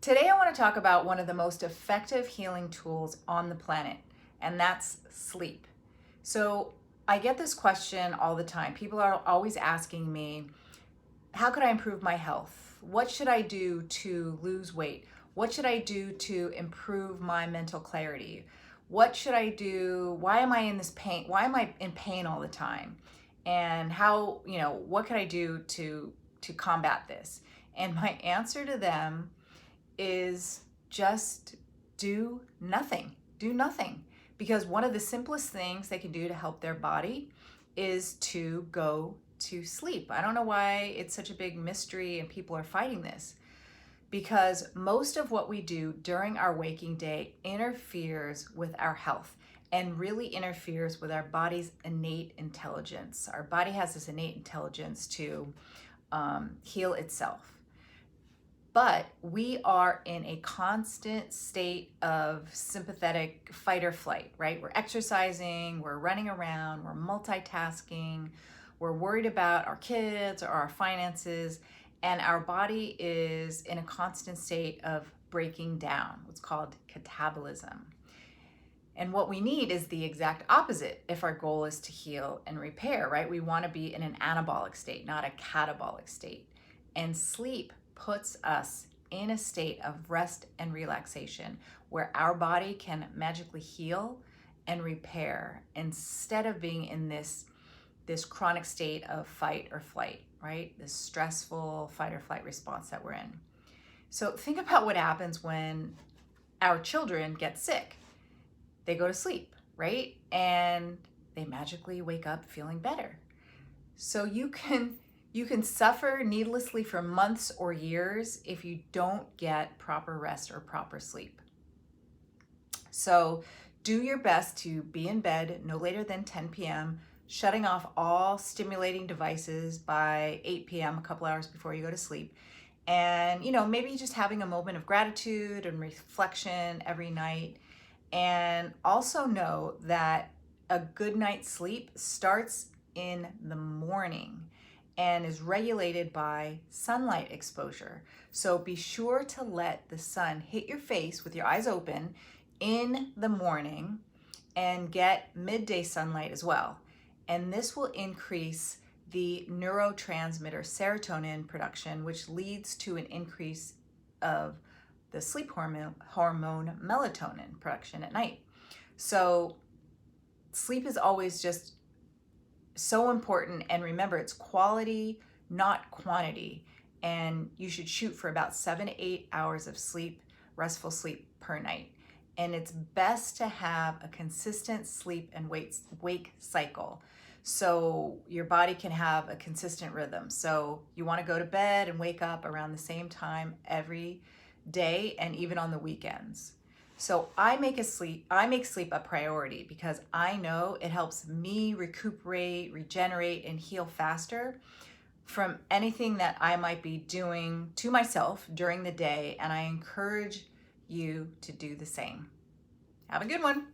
Today I want to talk about one of the most effective healing tools on the planet, and that's sleep. So I get this question all the time. People are always asking me, how could I improve my health? What should I do to lose weight? What should I do to improve my mental clarity? What should I do? Why am I in this pain? Why am I in pain all the time? And how, what can I do to combat this? And my answer to them is just do nothing. Do nothing. Because one of the simplest things they can do to help their body is to go to sleep. I don't know why it's such a big mystery and people are fighting this. Because most of what we do during our waking day interferes with our health and really interferes with our body's innate intelligence. Our body has this innate intelligence to heal itself. But we are in a constant state of sympathetic fight or flight, right? We're exercising, we're running around, we're multitasking, we're worried about our kids or our finances, and our body is in a constant state of breaking down, what's called catabolism. And what we need is the exact opposite if our goal is to heal and repair, right? We want to be in an anabolic state, not a catabolic state. And sleep puts us in a state of rest and relaxation where our body can magically heal and repair instead of being in this chronic state of fight or flight, right? This stressful fight or flight response that we're in. So think about what happens when our children get sick. They go to sleep, right? And they magically wake up feeling better. So you can suffer needlessly for months or years if you don't get proper rest or proper sleep. So do your best to be in bed no later than 10 p.m., shutting off all stimulating devices by 8 p.m., a couple hours before you go to sleep. And, maybe just having a moment of gratitude and reflection every night. And also know that a good night's sleep starts in the morning and is regulated by sunlight exposure. So be sure to let the sun hit your face with your eyes open in the morning and get midday sunlight as well. And this will increase the neurotransmitter serotonin production, which leads to an increase of the sleep hormone melatonin production at night. So sleep is always just so important. And remember, it's quality, not quantity. And you should shoot for about 7 to 8 hours of sleep, restful sleep per night. And it's best to have a consistent sleep and wake cycle so your body can have a consistent rhythm. So you want to go to bed and wake up around the same time every day and even on the weekends. So I make sleep a priority because I know it helps me recuperate, regenerate, and heal faster from anything that I might be doing to myself during the day. And I encourage you to do the same. Have a good one.